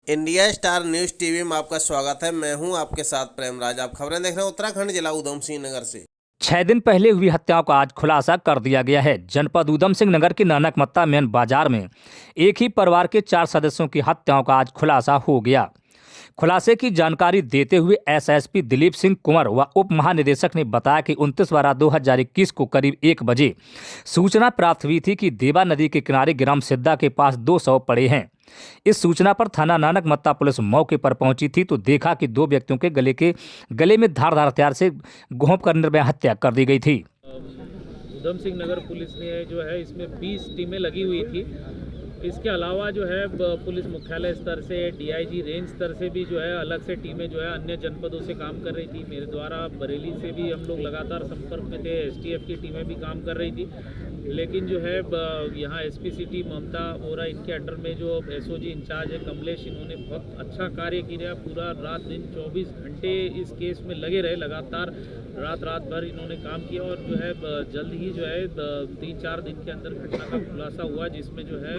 India star news TV में आपका स्वागत है। मैं हूं आपके साथ प्रेमराज। आप खबरें देख रहे हैं उत्तराखंड जिला उधम सिंह नगर से। 6 दिन पहले हुई हत्याओं का आज खुलासा कर दिया गया है। जनपद उधम सिंह नगर की नानकमत्ता मेन बाजार में एक ही परिवार के 4 सदस्यों की हत्याओं का आज खुलासा हो गया। खुलासे की जानकारी देते हुए एसएसपी दिलीप सिंह कुंवर व उप महानिदेशक ने बताया कि 29/12/2021 को करीब 1 बजे सूचना प्राप्त हुई थी कि देवा नदी के किनारे ग्राम सिद्धा के पास 2 शव पड़े हैं। इस सूचना पर थाना नानकमत्ता पुलिस मौके पर पहुंची थी तो देखा कि 2 व्यक्तियों के गले में धारदार हथियार से घोंप कर निर्भया हत्या कर दी गई थी। उधम सिंह नगर पुलिस ने जो है इसमें 20 टीमें लगी हुई थी। इसके अलावा जो है पुलिस मुख्यालय स्तर से डीआईजी रेंज स्तर से भी जो है अलग से टीमें जो है अन्य जनपदों से काम कर रही थी। मेरे द्वारा बरेली से भी हम लोग लगातार संपर्क में थे। एसटीएफ की टीमें भी काम कर रही थी, लेकिन जो है यहाँ एसपी सिटी ममता वोरा इनके अंडर में जो एसओजी इंचार्ज है कमलेश, इन्होंने बहुत अच्छा कार्य किया। पूरा रात दिन 24 घंटे इस केस में लगे रहे, लगातार रात भर इन्होंने काम किया और जो है जल्द ही जो है 3-4 दिन के अंदर घटना का खुलासा हुआ, जिसमें जो है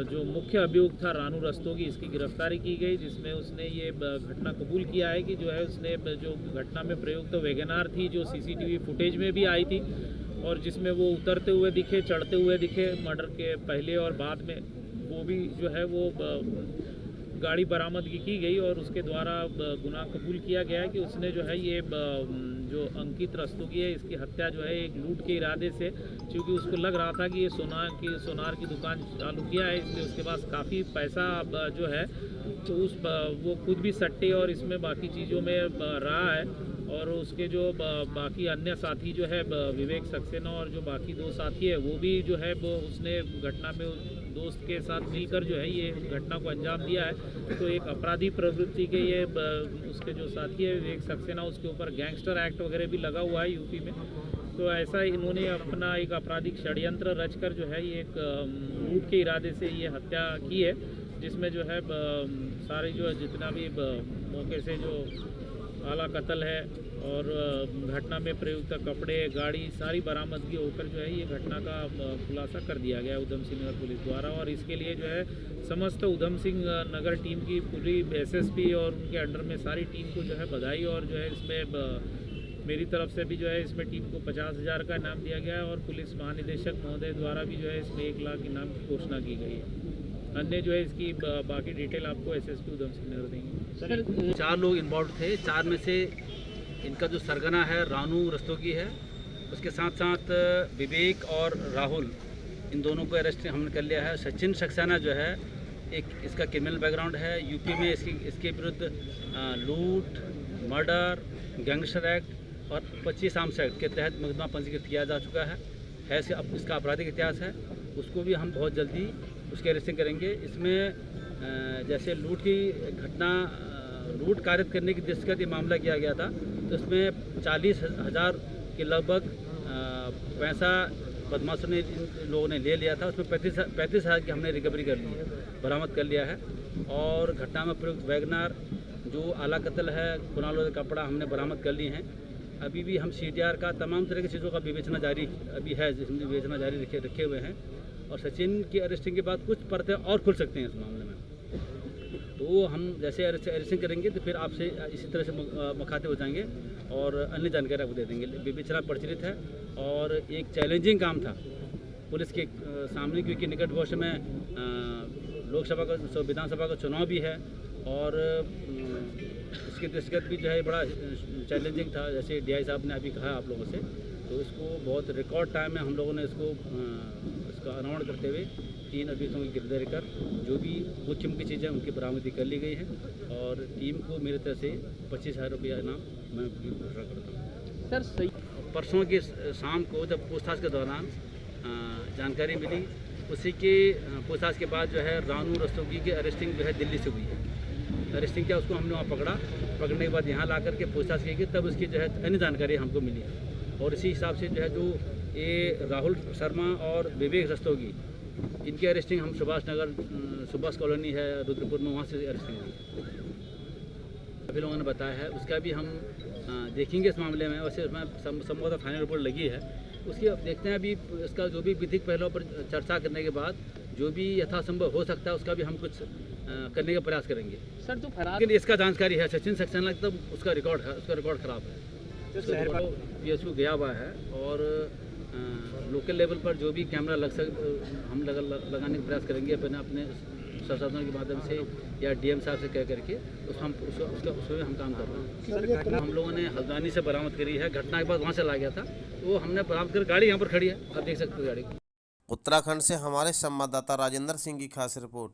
जो मुख्य अभियुक्त था रानू रस्तोगी, इसकी गिरफ्तारी की गई, जिसमें उसने ये घटना कबूल किया है कि जो है उसने जो घटना में प्रयुक्त वैगनार थी जो सीसीटीवी फुटेज में भी आई थी और जिसमें वो उतरते हुए दिखे, चढ़ते हुए दिखे मर्डर के पहले और बाद में, वो भी जो है वो गाड़ी बरामदगी की गई और उसके द्वारा गुनाह कबूल किया गया है कि उसने जो है ये जो अंकित रस्तोगी है इसकी हत्या जो है एक लूट के इरादे से, क्योंकि उसको लग रहा था कि ये सोनार की दुकान चालू किया है, इसलिए उसके पास काफ़ी पैसा जो है तो वो खुद भी सट्टे और इसमें बाकी चीज़ों में रहा है और उसके जो बाकी अन्य साथी जो है विवेक सक्सेना और जो बाकी 2 साथी है वो भी जो है वो उसने घटना में दोस्त के साथ मिलकर जो है ये घटना को अंजाम दिया है। तो एक अपराधी प्रवृत्ति के ये उसके जो साथी है विवेक सक्सेना, उसके ऊपर गैंगस्टर एक्ट वगैरह भी लगा हुआ है यूपी में। तो ऐसा इन्होंने अपना एक आपराधिक षड्यंत्र रचकर जो है ये एक लूट के इरादे से ये हत्या की है, जिसमें जो है सारे जो जितना भी मौके से जो आला कत्ल है और घटना में प्रयुक्त कपड़े, गाड़ी सारी बरामदगी होकर जो है ये घटना का खुलासा कर दिया गया है उधम सिंह नगर पुलिस द्वारा। और इसके लिए जो है समस्त उधम सिंह नगर टीम की पूरी एसएसपी और उनके अंडर में सारी टीम को जो है बधाई और जो है इसमें मेरी तरफ से भी जो है इसमें टीम को 50,000 का इनाम दिया गया है और पुलिस महानिदेशक महोदय द्वारा भी जो है इसमें 1 लाख इनाम की घोषणा की गई है। अन्य जो है इसकी बाकी डिटेल आपको एसएसपी उधम सिंह नगर देंगे। सर 4 लोग इन्वॉल्व थे, 4 में से इनका जो सरगना है रानू रस्तोगी है, उसके साथ साथ विवेक और राहुल, इन दोनों को अरेस्ट हमने कर लिया है। सचिन सक्सेना जो है एक इसका क्रिमिनल बैकग्राउंड है, यूपी में इसके विरुद्ध लूट, मर्डर, गैंगस्टर एक्ट और 25 आर्म्स एक्ट के तहत मुकदमा पंजीकृत किया जा चुका है। इसका आपराधिक इतिहास है, उसको भी हम बहुत जल्दी उसकी अरेस्टिंग करेंगे। इसमें जैसे लूट कारित करने की दृष्टि ये मामला किया गया था, तो इसमें 40,000 के लगभग पैसा बदमाशों ने इन लोगों ने ले लिया था। उसमें 35,000 की हमने रिकवरी कर ली है, बरामद कर लिया है। और घटना में प्रयुक्त वैगनार जो आला कत्ल है, कुनाल कपड़ा हमने बरामद कर लिए हैं। अभी भी हम सीटीआर का तमाम तरह की चीज़ों का विवेचना जारी अभी है, जिसमें विवेचना जारी रखे हुए हैं। और सचिन की अरेस्टिंग के बाद कुछ परतें और खुल सकते हैं इस मामले में, तो हम जैसे अरेस्टिंग करेंगे तो फिर आपसे इसी तरह से मुखातिब हो जाएंगे और अन्य जानकारी आपको दे देंगे। विवेचना प्रचलित है और एक चैलेंजिंग काम था पुलिस के सामने, क्योंकि निकट भविष्य में लोकसभा का विधानसभा का चुनाव भी है और इसके दृष्टिगत भी जो है बड़ा चैलेंजिंग था। जैसे डीआई साहब ने अभी कहा आप लोगों से, तो इसको बहुत रिकॉर्ड टाइम में हम लोगों ने इसका अनावरण करते हुए 3 अभियुक्तों की गिरफ्तारी कर जो भी मुख्य चीज़ें उनकी बरामदगी कर ली गई है और टीम को मेरी तरफ से 25,000 रुपया इनाम मैं घोषणा करता हूँ। सर सही परसों की शाम को जब पूछताछ के दौरान जानकारी मिली, उसी के पूछताछ के बाद जो है रानू रस्तोगी की अरेस्टिंग जो है दिल्ली से हुई है। अरेस्टिंग क्या, उसको हमने वहाँ पकड़ने के बाद यहाँ ला करके पूछताछ की गई, तब उसकी जो है अन्य जानकारी हमको मिली और इसी हिसाब से जो है जो ये राहुल शर्मा और विवेक रस्तोगी, इनकी अरेस्टिंग हम सुभाष कॉलोनी है रुद्रपुर में, वहाँ से अरेस्टिंग हुई। अभी लोगों ने बताया है, उसका भी हम देखेंगे इस मामले में। वैसे उसमें संभवतः फाइनल रिपोर्ट लगी है, उसकी अब देखते हैं। अभी इसका जो भी विधिक पहलुओं पर चर्चा करने के बाद जो भी यथासंभव हो सकता है उसका भी हम कुछ करने का प्रयास करेंगे। सर जो फरार लेकिन इसका जानकारी है सचिन सक्सेना तो उसका रिकॉर्ड है, उसका रिकॉर्ड खराब है। PSU गया हुआ है और लोकल लेवल पर जो भी कैमरा हम लगाने का प्रयास करेंगे अपने संसाधनों के माध्यम से या DM साहब से कह करके उसमें हम काम कर रहे हैं। हम लोगों ने हल्द्वानी से बरामद करी है, घटना के बाद वहाँ से ला गया था तो हमने बरामद कर गाड़ी यहाँ पर खड़ी है, आप देख सकते हो गाड़ी को। उत्तराखंड से हमारे संवाददाता राजेंद्र सिंह की खास रिपोर्ट।